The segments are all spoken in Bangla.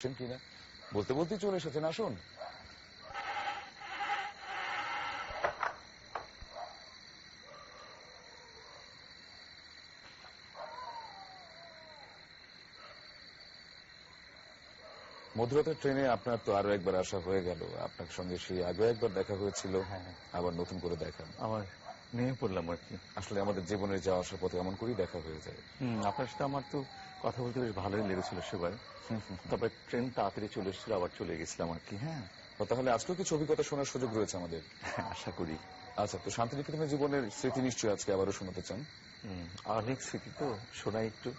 কিনা বলতে বলতেই চলে এসেছেন, আসুন। মধ্যরাতের ট্রেনে আপনার তো আরো একবার আসা হয়ে গেল, আপনার সঙ্গে সেই আগে একবার দেখা হয়েছিল, আবার নতুন করে দেখা আমার নেমে পড়লাম আর কি। আসলে আমাদের জীবনের যাওয়া আসার পথে এমন করেই দেখা হয়ে যায়। আপনার সাথে আমার তো কথা বলতে বেশ ভালোই লেগেছিল সেবার, তবে ট্রেন তাড়াতাড়ি চলে এসেছিল, আবার চলে গেছিলাম আর কি। হ্যাঁ, তাহলে আজকেও কিছু অভিজ্ঞতা শোনার সুযোগ রয়েছে আমাদের, আশা করি। আচ্ছা, তো শান্তিনিকেতনের জীবনের স্মৃতি নিশ্চয়ই আজকে আবারও শোনাতে চান। অনেক স্মৃতি তো শোনাই একটু।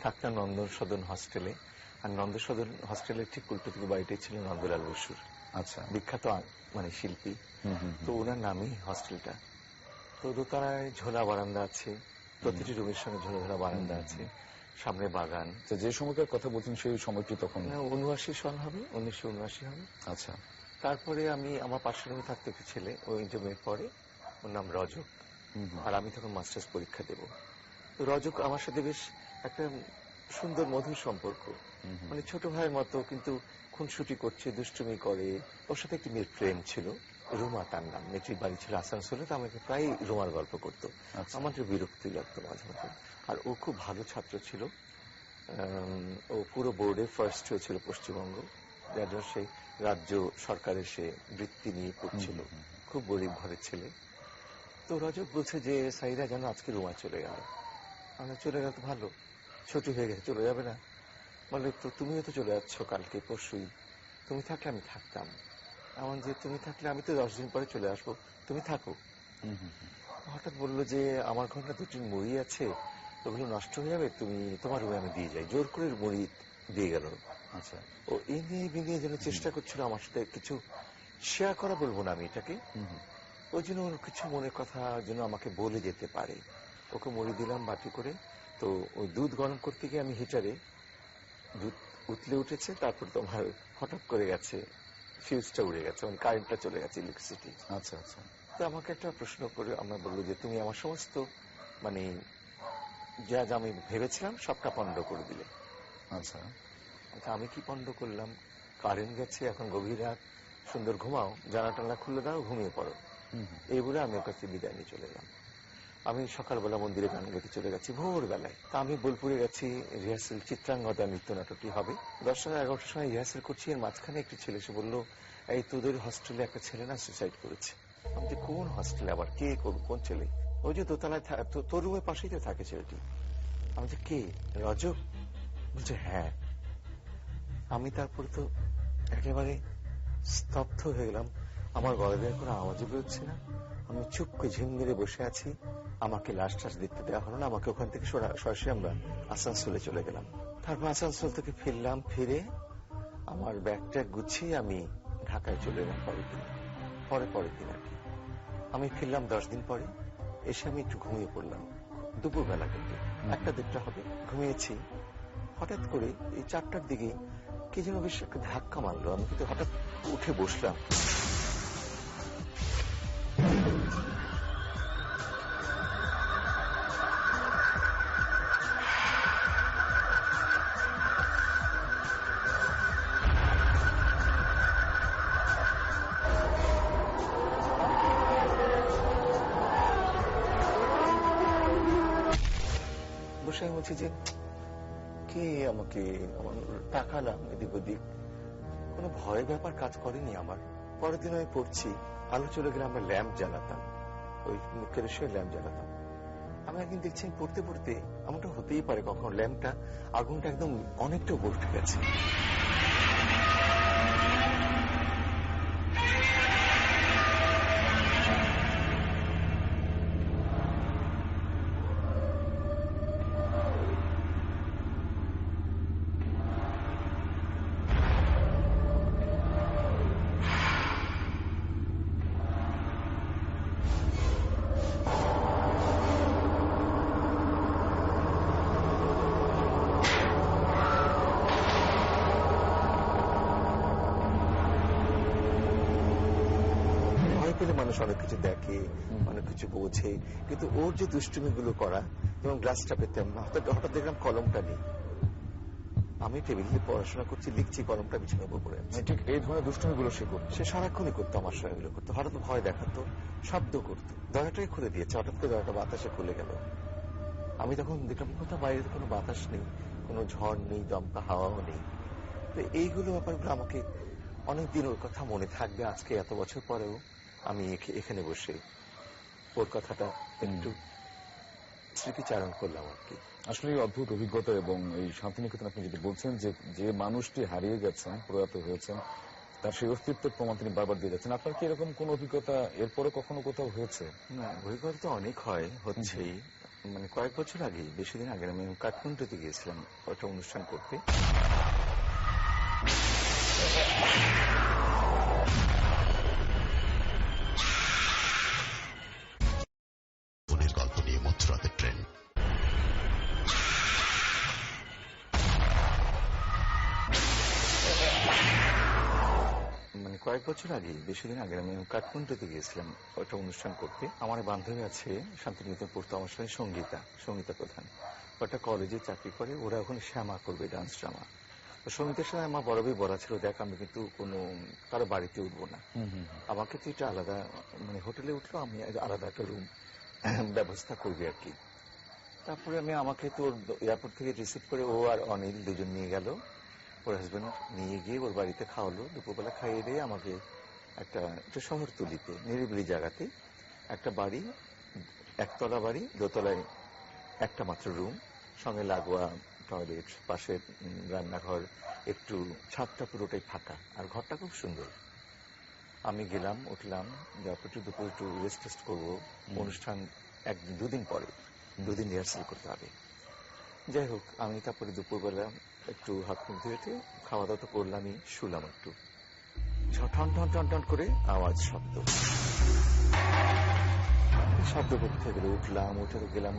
থাকতাম নন্দন সদন হস্টেলে, আর নন্দন সদন হস্টেলের ঠিক উল্টো দিকে বাড়িটাই ছিল নন্দলাল বসুর। আচ্ছা, বিখ্যাত মানে শিল্পী, তো ওনার নামই হস্টেলটা। তো দোতলায় ঝোলা বারান্দা আছে, প্রতিটি রুমের সঙ্গে ঝোলা ঝোলা বারান্দা আছে, সামনে বাগান। যে সময়কার কথা বলছেন সেই সময়টি তখন 79 সাল হবে, 1979 হবে। আচ্ছা, তারপরে আমি আমার পাশের রুমে থাকতে একটু ছেলে, ও ইন্টারমিডিয়েট পরে, ওর নাম রজক, আর আমি তখন মাস্টার্স পরীক্ষা দেব। তো রজক আমার সাথে বেশ একটা সুন্দর মধুর সম্পর্ক, মানে ছোট ভাইয়ের মতো, কিন্তু খুনসুটি করছে, দুষ্টুমি করে। ওর সাথে একটি মেয়ের প্রেম ছিল, রুমা তার নাম, মেয়েটির বাড়ি ছিল আসানসোলে। তো আমাকে প্রায় রুমার গল্প করতো, আমার বিরক্তি লাগতো মাঝে মাঝে। আর ও খুব ভালো ছাত্র ছিল, ও পুরো বোর্ডে ফার্স্ট হয়েছিল পশ্চিমবঙ্গ, যার জন্য সেই রাজ্য সরকারের সে বৃত্তি নিয়ে পড়ছিল, খুব গরিব ঘরের ছেলে। তো রজক বলছে যে সাইরা যেন আজকে রুমা চলে গেল। আমরা চলে গেল তো ভালো, ছুটি হয়ে গেছে, চলে যাবে না? বলে তো তুমিও তো চলে যাচ্ছ কালকে পরশুই, তুমি থাকলে আমি থাকতাম। এমন যে তুমি থাকলে আমি তো 10 দিন পরে চলে আসবো, তুমি থাকো। হঠাৎ বললো যে আমার ঘরে 2টি মুড়ি আছে, ওগুলো নষ্ট হয়ে যাবে, তুমি তোমার রুমে আমি দিয়ে যাই। জোর করে মুড়ি দিয়ে গেল। আচ্ছা, ও এই নিয়ে যেন চেষ্টা করছিল আমার সাথে কিছু শেয়ার করা, বলবো না আমি এটাকে, ওই জন্য ওর কিছু মনের কথা যেন আমাকে বলে যেতে পারে। ওকে মুড়ি দিলাম বাটি করে। তো ওই দুধ গরম করতে গিয়ে আমি হিটারে দুধ উতলে উঠেছে, তারপর তোমার হঠাৎ করে গেছে, ফিউজটা উড়ে গেছে, মানে কারেন্টটা চলে গেছে, ইলেকট্রিসিটি। আচ্ছা আচ্ছা। তো আমাকে একটা প্রশ্ন করে আমরা বললো যে তুমি আমার সমস্ত মানে যা যা আমি ভেবেছিলাম সবটা পণ্ড করে দিলে। আচ্ছা, আমি কি পণ্ড করলাম? কারেন্ট গেছে, এখন গভীর রাত, সুন্দর ঘুমাও, জানা টানা খুলে দাও, ঘুমিয়ে পড়ো। এই বলে আমি ওর কাছে বিদায় নিয়ে চলে এলাম। আমি সকালবেলা মন্দিরে গান গাইতে চলে গেছি ভোরবেলায়। তা আমি বোলপুরে গেছি, রিহার্সেল, চিত্রাঙ্গদা নৃত্য নাটকটি হবে। 10-11টার সময় রিহার্সেল করছি, এর মাঝখানে একটি ছেলে এসে বললো, এই তোদের হস্টেলে একটা ছেলে না সুইসাইড করেছে। আমি যে কোন হস্টেলে আবার, কে করবো, কোন ছেলে? ওই যে দোতলায় তোর রুমের পাশেই তো থাকে ছেলেটি। আমি যে কে, রজক? বলছে হ্যাঁ। আমি তারপরে তো একেবারে স্তব্ধ হয়ে গেলাম, আমার গলা দিয়ে কোনো আওয়াজও বেরোচ্ছে না। আমি চুপ করে ঝিম মেরে বসে আছি। আমাকে লাশ টাশ দেখতে দেওয়া হলো না, আমাকে ওখান থেকে সরাসরি আমরা আসানসোলে চলে গেলাম। তারপর আসানসোল থেকে ফিরলাম, ফিরে আমার ব্যাগটা গুছিয়ে আমি ঢাকায় চলে এলাম পরের দিন আর কি। আমি ফিরলাম 10 দিন পরে, এসে আমি একটু ঘুমিয়ে পড়লাম দুপুরবেলা, কিন্তু 1টা-1:30 হবে, ঘুমিয়েছি। হঠাৎ করে এই 4টার দিকে কি যেন বেশ একটা ধাক্কা মারলো, আমি কিন্তু হঠাৎ উঠে বসলাম। বসে আমি বলছি যে কে আমাকে, আমার তাকালাম এদিক ওদিক, কোনো ভয়ের ব্যাপার কাজ করেনি আমার। পরের দিন আমি পড়ছি, আলো চলে গেলে আমরা ল্যাম্প জ্বালাতাম, ওই কেরোসিনের ল্যাম্প জ্বালাতাম। আমি একদিন দেখছি পড়তে পড়তে এমনটা হতেই পারে কখন ল্যাম্পটা, আগুনটা একদম অনেকটা উপর উঠে গেছে। মানুষ অনেক কিছু দেখে, অনেক কিছু বোঝে, কিন্তু ওর যে দুষ্টুমি গুলো করা, যেমন গ্লাসটা পেতাম, হঠাৎ দেখলাম কলমটা নেই। আমি টেবিলে পড়াশোনা করছি, লিখছি, কলমটা বিছানার উপর পড়ে আছে। ঠিক এই ধরনের দুষ্টুমিগুলো সে করতো। সে সারাক্ষণই করতো আমার সঙ্গে এগুলো করতো। হঠাৎ ভয় দেখাতো, শব্দ করতো, দরজাটাই খুলে দিয়েছে, হঠাৎ করে দরজাটা বাতাসে খুলে গেল। আমি তখন দেখলাম কোথাও বাইরে কোনো বাতাস নেই, কোনো ঝড় নেই, দমকা হাওয়াও নেই। তো এইগুলো ব্যাপারগুলো আমাকে অনেকদিন ওর কথা মনে থাকবে। আজকে এত বছর পরেও আমি এখানে বসে ওর কথাটা একটু স্মৃতিচারণ করলাম আর কি। আসলে এই অদ্ভুত অভিজ্ঞতা এবং এই শান্তিনিকেতন আপনি যদি বলছেন যে মানুষটি হারিয়ে গেছেন, প্রয়াত হয়েছেন, তার সেই অস্তিত্বের প্রমাণ তিনি বারবার দিয়ে যাচ্ছেন। আপনার কি এরকম কোন অভিজ্ঞতা এরপরে কখনো কোথাও হয়েছে? না, অভিজ্ঞতা তো অনেক হয়, হচ্ছেই। মানে কয়েক বছর আগে, বেশি দিন আগে আমি কাঠমান্ডুতে গিয়েছিলাম একটা অনুষ্ঠান করতে। গল্প নিয়ে মধ্যরাতের ট্রেন। মানে কয়েক বছর আগে, বেশি দিন আগে আমি কাঠমান্ডুতে গিয়েছিলাম একটা অনুষ্ঠান করতে। আমার বান্ধবী আছে শান্তিনিকেতন পড়তো, আমার সঙ্গে সঙ্গীতা প্রধান, একটা কলেজে চাকরি করে। ওরা ওখানে শ্যামা করবে, ডান্স ড্রামা। তো সঙ্গীতের সাথে আমার বড়ভাবে বলা ছিল, দেখ আমি কিন্তু কোনো কারো বাড়িতে উঠবো না, আমাকে তুই একটা আলাদা মানে হোটেলে উঠলো, আমি আলাদা একটা রুম ব্যবস্থা করবি আর কি। তারপরে আমাকে তোর এয়ারপোর্ট থেকে রিসিভ করে ও আর অনিল দুজন নিয়ে গেল, ওর হাজবেন্ড নিয়ে গিয়ে ওর বাড়িতে খাওয়ালো। দুপুরবেলা খাইয়ে দিয়ে আমাকে একটা শহরতলিতে নিরিবিলি জায়গাতে একটা বাড়ি, একতলা বাড়ি, দোতলায় একটা মাত্র রুম, সঙ্গে লাগোয়া টয়লেট, পাশে রান্নাঘর, একটু ছাদটা পুরোটাই ফাঁকা, আর ঘরটা খুব সুন্দর। আমি গেলাম, উঠলাম, দুপুর একটু রেস্ট টেস্ট করবো, অনুষ্ঠান দুদিন পরে, দুদিন রিহার্সাল করতে হবে। যাই হোক, আমি তারপরে দুপুরবেলা একটু হাত মুখ ধুয়ে খাওয়া দাওয়া তো করলামই, শুলাম একটু। ঠন ঠন ঠন ঠন করে আওয়াজ, শব্দ করতে গেলে উঠলাম, উঠে গেলাম,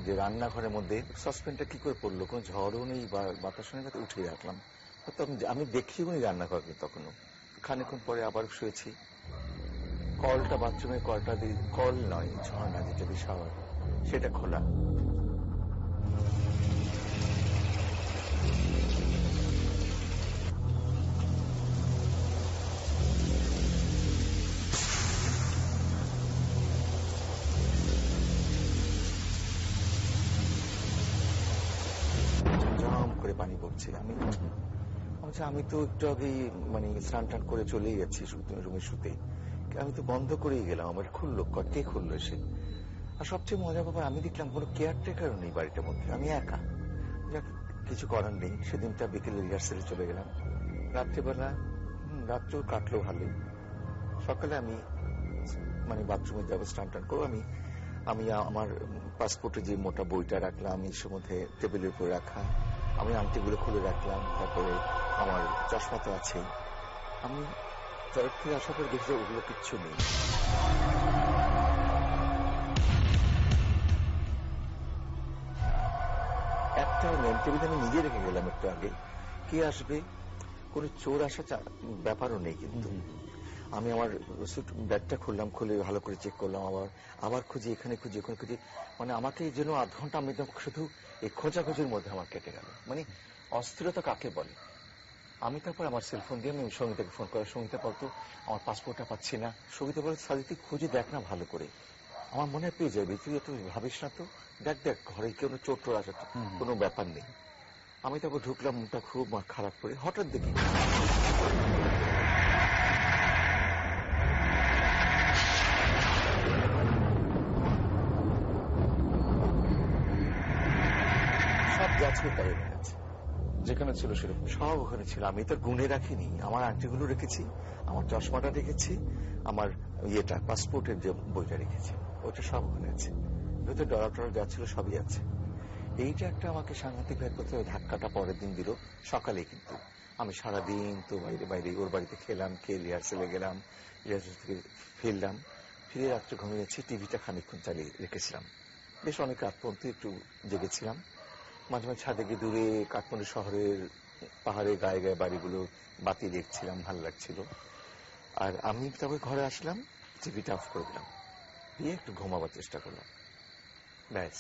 যে রান্নাঘরের মধ্যে সাসপেন্ডটা কি করে পড়লো, কোনো ঝড়ও নেই বা বাতাসও নেই, উঠে রাখলাম। আমি দেখিও নি রান্নাঘর তখনও। খানিক্ষণ পরে আবার শুয়েছি, কলটা, বাথরুমের কলটা দিয়ে, কল নয় ঝর্ণা, যেটা দিয়ে শাওয়ার, সেটা খোলা। ঝমঝম করে পানি পড়ছে। আমি তো একটু আগেই মানে স্নান টান করে চলেই যাচ্ছি রুমে শুতে, আমি তো বন্ধ করেই গেলাম। আমার খুললো, কে খুললো এসে? আর সবচেয়ে মজার ব্যাপার, আমি দেখলাম কোনো কেয়ারটেকারও নেই বাড়িটার মধ্যে, আমি একা। যাক, কিছু করার নেই। সেদিনটা বিকেলে রিহার্সালে চলে গেলাম। রাত্রিবেলা রাত্রেও কাটলো ভালোই। সকালে আমি মানে বাথরুমে যাবো, স্নান টান করবো। আমি আমার পাসপোর্টে যে মোটা বইটা রাখলাম, আমি সে মধ্যে টেবিলের উপর রাখা, আমি আংটিগুলো খুলে রাখলাম। তারপরে আমার চশমা তো আছেই। আমি টয়লেট থেকে আসার পর দেখি ওগুলো কিচ্ছু নেই। একটা নেম টেবিল আমি নিজে রেখে গেলাম একটু আগে, কে আসবে, কোন চোর আসা ব্যাপারও নেই। কিন্তু আমি আমার ব্যাগটা খুললাম, খুলে ভালো করে চেক করলাম, আবার খুঁজি, এখানে খুঁজি, ওখানে খুঁজি। মানে আমাকে এই জন্য আধ ঘন্টা আমি শুধু এই খোঁজাখুঁজির মধ্যে আমার কেটে গেল। মানে অস্থিরতা কাকে বলে। আমি তারপর আমার সেলফোন দিয়ে আমি সঙ্গীতাকে ফোন করা, সঙ্গীতা বলতো আমার পাসপোর্টটা পাচ্ছি না। সঙ্গীতা বলে, সাজিতে খুঁজে দেখ না ভালো করে, আমার মনে হয় পেয়ে যাবে, তুই এত ভাবিস না তো, দেখ ঘরে কেউ চোর টোর আসে, কোনো ব্যাপার নেই। আমি তারপর ঢুকলাম, মুখটা খুব খারাপ করে। হঠাৎ দেখি সব গাছকে পরে গেছে, যেখানে ছিল সেরকম সব ওখানে ছিল। আমি তো গুনে রাখিনি, আমার আংটিগুলো রেখেছি, আমার চশমাটা রেখেছি, আমার ইয়েটা পাসপোর্টের যে বইটা রেখেছি, ওটা সব ওখানে আছে। ভেতরে ডলার টলার যা ছিল সবই আছে। এইটা একটা আমাকে সাংঘাতিক ভাবে করতে ধাক্কাটা পরের দিন দিল সকালে। কিন্তু আমি সারাদিন তো বাইরে ওর বাড়িতে খেলাম, খেয়ে রিহার্সেলে গেলাম, রিহার্সেল থেকে ফিরলাম, ফিরে রাত্রে ঘুমিয়েছি, টিভিটা খানিকক্ষণ চালিয়ে রেখেছিলাম। বেশ অনেক রাত পর্যন্ত একটু জেগেছিলাম। মাঝে মাঝে ছাদে গিয়ে দূরে কাঠমান্ডু শহরের পাহাড়ে গায়ে গায়ে বাড়িগুলো বাতি দেখছিলাম, ভালো লাগছিল। আর আমি তারপরে ঘরে আসলাম, টিভিটা অফ করে দিলাম, দিয়ে একটু ঘুমাবার চেষ্টা করলাম, ব্যাস।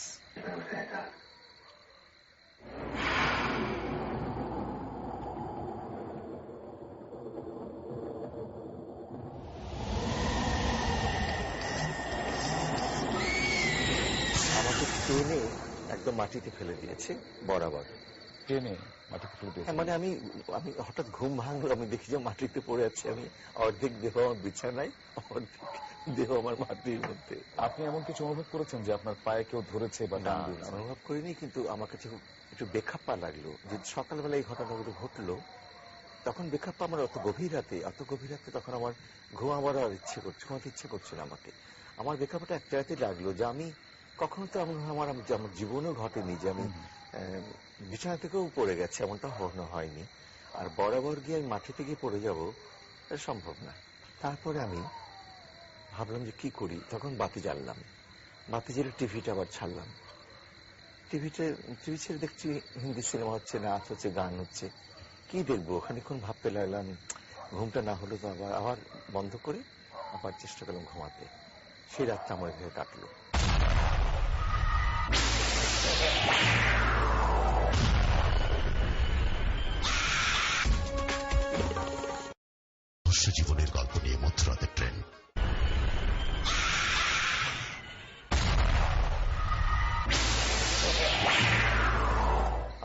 একদম মাটিতে ফেলে দিয়েছে বরাবর। টেনে মাটিতে ফেলে দিয়েছেন? মানে আমি আমি হঠাৎ ঘুম ভাঙলো, আমি দেখি যে মাটিতে পড়ে আছে, আমি অর্ধেক দেহ আমার বিছানায়, অর্ধেক দেহ আমার মাটির মধ্যে। আপনি এমন কিছু অনুভব করেছেন যে আপনার পায়ে কেউ ধরেছে বা না, টান দিয়েছে? অনুভব করিনি, কিন্তু আমার কাছে একটু বেখাপ্পা লাগলো যে সকালবেলা এই ঘটনাগুলো ঘটলো। তখন বেখাপ্পা আমার অত গভীর রাতে তখন আমার ঘুমাবার আর ঘুমাতে ইচ্ছে করছিল আমাকে। আমার বেখাপ্পাটা একটা রাতে লাগলো যে আমি কখনো তো আমার জীবনেও ঘটেনি যে আমি বিছানা থেকেও পড়ে গেছে, এমনটা হয়নি। আর বরাবর গিয়ে আমি মাটিতে গিয়ে পড়ে যাবো, এটা সম্ভব না। তারপরে আমি ভাবলাম যে কি করি, তখন বাতি জ্বাললাম, বাতি জ্বালে টিভিটা আবার ছাড়লাম। টিভি ছেড়ে দেখছি হিন্দি সিনেমা হচ্ছে, নাচ হচ্ছে, গান হচ্ছে, কি দেখবো, খানিকক্ষণ ভাবতে লাগলাম, ঘুমটা না হলো তো আবার বন্ধ করে আবার চেষ্টা করলাম ঘুমাতে। সেই রাতটা আমার এভাবে কাটলো। জীবনের গল্প নিয়ে মধ্যরাতের ট্রেন।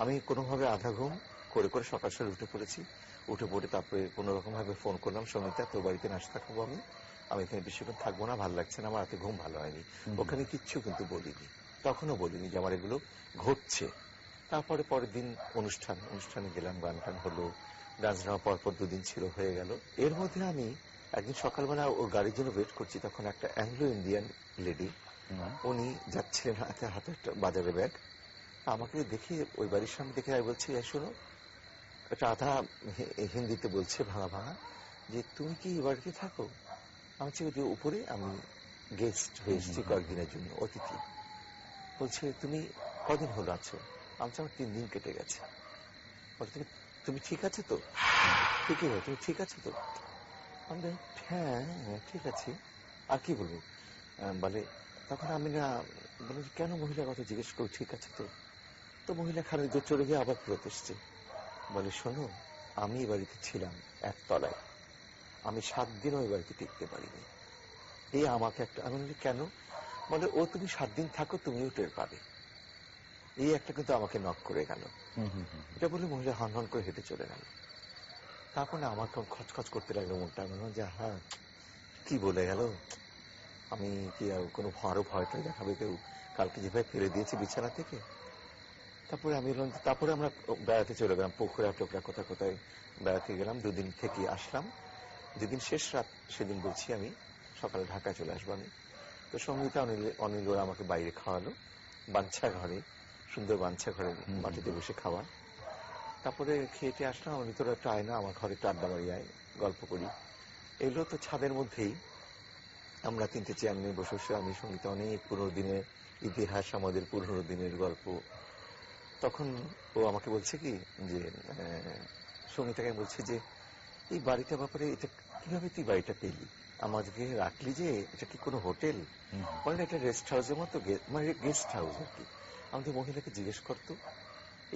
আমি কোনোভাবে আধা ঘুম করে করে সকাল সকাল উঠে পড়েছি। উঠে পড়ে তারপরে কোনো রকম ভাবে ফোন করলাম, সমিতা তোর বাড়িতে নাস্তা খাবো, আমি এখানে বেশিক্ষণ থাকবো না, ভালো লাগছে না, আমার রাতে ঘুম ভালো হয়নি। ওখানে কিচ্ছু কিন্তু বলিনি, তখনও বলিনি যে আমার এগুলো ঘটছে। তারপরে পরের দিন অনুষ্ঠানে গেলাম, গান টান হলো, ডান্স ড্রামা পরপর 2 দিন ছিল, হয়ে গেল। এর মধ্যে আমি একদিন সকালবেলা ওর গাড়ির জন্য ওয়েট করছি, তখন একটা অ্যাংলো ইন্ডিয়ান লেডি, উনি যাচ্ছিলেন হাতে হাতে একটা বাজারে ব্যাগ, আমাকে দেখে ওই বাড়ির সামনে দেখে আমি বলছি, শোনো, একটা আধা হিন্দিতে বলছে ভাঙা ভাঙা, যে তুমি কি এই বাড়িতে থাকো? আমি বলছি উপরে আমি গেস্ট হয়ে এসেছি কয়েকদিনের জন্য, অতিথি। বলছে তুমি কদিন হলো আছো? আমি আমার 3 দিন কেটে গেছে। বলছে তুমি ঠিক আছে তো? ঠিকই হয়, তুমি ঠিক আছে তো? আমি হ্যাঁ ঠিক আছে, আর কি বলবো বলে। তখন আমি না বলে কেন মহিলার কথা জিজ্ঞেস করো, ঠিক আছে তো? তো মহিলা খানিক দূর চলে গিয়ে আবার ফেরত এসছে, বলে শোনো, আমি এই বাড়িতে ছিলাম একতলায়, আমি 7 দিন ওই বাড়িতে টিকতে পারিনি। এই আমাকে একটা, আমি বলি কেন? বলে ও তুমি 7 দিন থাকো, তুমিও টের পাবে। এই একটা কিন্তু আমাকে নক করে গেল। এটা বলে মহিলা হন হন করে হেঁটে চলে গেল। তারপর না আমার খচখচ করতে লাগলো মনটা, আমি বললাম যে হ্যাঁ কি বলে গেল, আমি কি কোনো আরো ভয়টা দেখাবে কেউ, কালকে যেভাবে ফেলে দিয়েছে বিছানা থেকে। তারপরে আমি বললাম, তারপরে আমরা বেড়াতে চলে গেলাম, পোখরা টোকরা কোথায় কোথায় বেড়াতে গেলাম, 2 দিন থেকে আসলাম। যেদিন শেষ রাত সেদিন বলছি আমি সকালে ঢাকায় চলে আসবো আমি। তো সঙ্গীতা অনিল ওরা আমাকে বাইরে খাওয়ালো, বাঞ্ছা ঘরে, সুন্দর বাঞ্ছা ঘরে মাটিতে বসে খাওয়া। তারপরে খেয়েতে আসলাম, আমি তোরা একটা আয়না, আমার ঘরে একটা আড্ডা মারি আয়, গল্প করি। এগুলো তো ছাদের মধ্যেই আমরা 3টে চেয়ার নিয়ে বসে বসে আমি সঙ্গীতা অনেক পুরোনো দিনের ইতিহাস, আমাদের পুরোনো দিনের গল্প। তখন ও আমাকে বলছে কি যে সঙ্গীতাকে বলছে যে এই বাড়িটা ব্যাপারে, এটা কিভাবে তুই বাড়িটা পেলি, আমাদেরকে রাখলি যে, এটা কি কোনো হোটেল? বলে এটা রেস্ট হাউসের মতো, মানে গেস্ট হাউস আর কি। আমাদের মহিলাকে জিজ্ঞেস করতো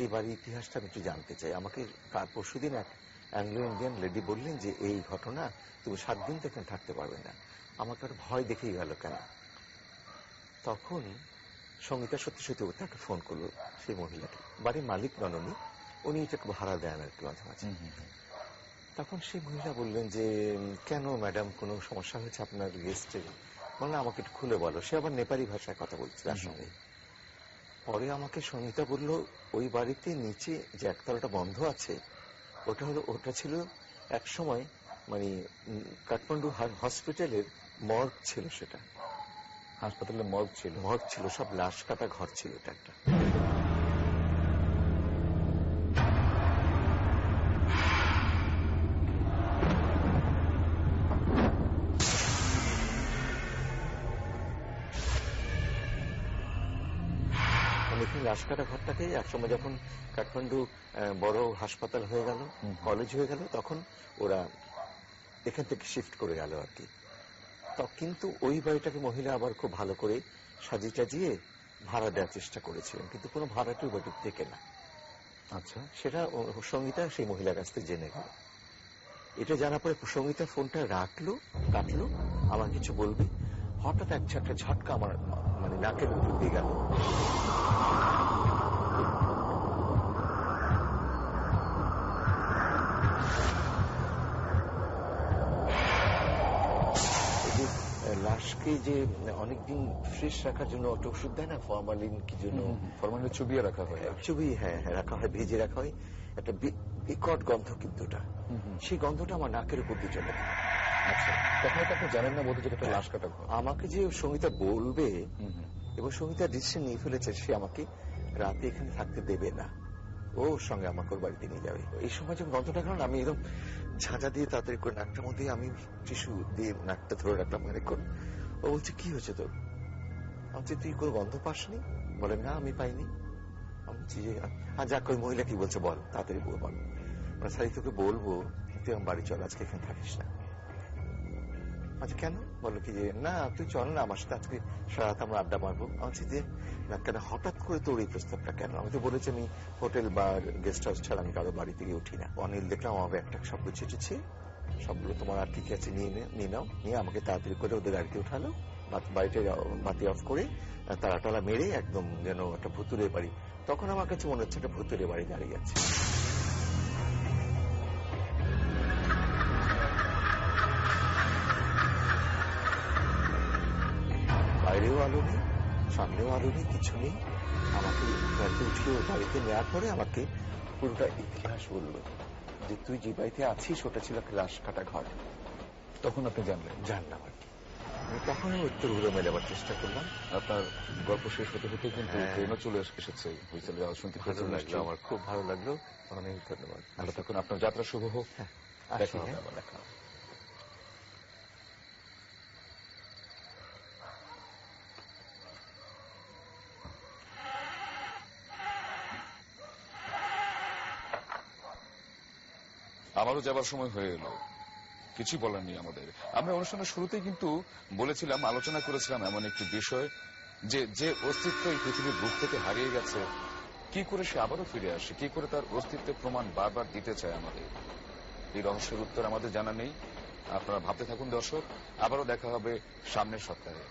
এই বাড়ির ইতিহাসটা আমি একটু জানতে চাই। আমাকে কাল পরশুদিন এক অ্যাংলো ইন্ডিয়ান লেডি বললেন যে এই ঘটনা, তুমি 7 দিন তো এখানে থাকতে পারবে না। আমাকে আর ভয় দেখেই গেল কেন। তখন সঙ্গীতা সত্যি সত্যি তাকে ফোন করলো, সেই মহিলাকে, বাড়ির মালিক নননি, উনি এটাকে ভাড়া দেন আর কি মাঝে মাঝে। তখন সেই মহিলা বললেন যে কেন ম্যাডাম, কোনো সমস্যা হয়েছে আপনার গেস্টের? বললাম আমাকে একটু খুলে বলো। সে আবার নেপালি ভাষায় কথা বলছে তার সঙ্গে। পরে আমাকে সঙ্গীতা বলল, ওই বাড়িতে নিচে যে একতলাটা বন্ধ আছে, ওটা ছিল এক সময় মানে কাঠমান্ডু হসপিটালের মর্গ ছিল, সেটা হাসপাতালে মর্গ ছিল, সব লাশ কাটা ঘর ছিল এটা একটা। লাশ কাটা ঘরটাকে একসময় যখন কাঠমান্ডু বড় হাসপাতাল হয়ে গেল, কলেজ হয়ে গেল, তখন ওরা এখান থেকে শিফট করে গেল আর কি। তো কিন্তু ওই বাড়িটাকে মহিলা আবার খুব ভালো করে সাজিয়ে টাজিয়ে ভাড়া দেওয়ার চেষ্টা করেছিলেন, কিন্তু কোনো ভাড়াটি ওই বাড়ির থেকে না। আচ্ছা, সেটা সঙ্গীতা সেই মহিলার কাছ থেকে জেনে গেল। এটা জানার পরে সঙ্গীতা ফোনটা কাটলো, আমার কিছু বলবে, হঠাৎ একটা ঝটকা আমার মানে নাকের উপর দিয়ে গেল। লাশকে যে অনেকদিন ফ্রেশ রাখার জন্য একটা ওষুধ দেয় না, ফরমালিন কি জন্য, ফরমালিনে চুবিয়ে রাখা হয়। চুবি, হ্যাঁ হ্যাঁ, রাখা হয়, ভেজে রাখা হয়। একটা বিকট গন্ধ, কিন্তু ওটা, সেই গন্ধটা আমার নাকের উপর দিয়ে চলে। আচ্ছা, তখন তো আপনি জানেন না বোধ যেটা একটা লাশ কাটা ঘর। আমাকে যে সঙ্গীতা বলবে, এবং সঙ্গীতা ডিসিশন নিয়ে ফেলেছে, সে আমাকে রাতে এখানে থাকতে দেবে না, ওর সঙ্গে আমাকে ওর বাড়িতে নিয়ে যাবে। এই সময় যখন গন্ধটা কারণ আমি একদম ঝাঁঝা দিয়ে তাড়াতাড়ি করে নাকটার মধ্যে আমি টিস্যু দিয়ে নাকটা ধরে রাখলাম অনেকক্ষণ। ও বলছে, কি হয়েছে তোর? আমি বলছি, তুই কোনো গন্ধ পাসনি? বলে, না আমি পাইনি। আমি বলছি যে, যাক, ওই মহিলা কি বলছে বল, তাড়াতাড়ি বল। স্যার, তোকে বলবো, তুই আমার বাড়ি চল, আজকে এখানে থাকিস না। আচ্ছা, কেন? বললো কি যে, না তুই চল না আমার সাথে, আজকে সারা রাত আমরা আড্ডা মারবো। আমি বলছি যে, না কেন, হঠাৎ করে তোর এই প্রস্তাবটা কেন? আমি তো বলেছি আমি হোটেল বা গেস্ট হাউস ছাড়া আমি কারো বাড়ি থেকে উঠি না। অনিল দেখলাম আমার একটা সব গুছিয়েছে, সবগুলো তোমার আর ঠিক আছে, নিয়ে নাও। নিয়ে আমাকে তাড়াতাড়ি করে ওদের গাড়িতে উঠালো, বাড়িতে বাতি অফ করে তালা টালা মেরে একদম যেন একটা ভুতুরে বাড়ি। তখন আমার কাছে মনে হচ্ছে একটা ভুতুরে বাড়ি দাঁড়িয়ে আছে। বাইরেও আলো নেই, সামনেও আলো নেই, কিছু নেই। আমাকে গাড়িতে উঠিয়ে বাড়িতে নেওয়ার পরে আমাকে পুরোটা ইতিহাস বললো যে, তুই যে বাড়িতে আছিস ওটা ছিল একটা লাশ কাটা ঘর। তখন আপনি জানলেন? জানলাম আর কি। আমি তখনই উত্তর ঘুরে মেলাবার চেষ্টা করলাম। আপনার গল্প শেষ হতে হতে কিন্তু ট্রেনও চলে এসেছে হুইসেল শুনতে ভালো লাগলো, আমার খুব ভালো লাগলো, অনেক ধন্যবাদ। ভালো থাকুন, আপনার যাত্রা শুভ হোক। দেখা হবে আবার। দেখা হবে। আমারও যাবার সময় হয়ে এলো, কিছু বলার নেই আমাদের। আমরা অনুষ্ঠানের শুরুতেই কিন্তু বলেছিলাম, আলোচনা করেছিলাম এমন একটি বিষয় যে অস্তিত্ব এই পৃথিবীর বুক থেকে হারিয়ে গেছে, কি করে সে আবারও ফিরে আসে, কি করে তার অস্তিত্বের প্রমাণ বারবার দিতে চায় আমাদের। এই রহস্যের উত্তর আমাদের জানা নেই। আপনারা ভাবতে থাকুন দর্শক, আবারও দেখা হবে সামনের সপ্তাহে।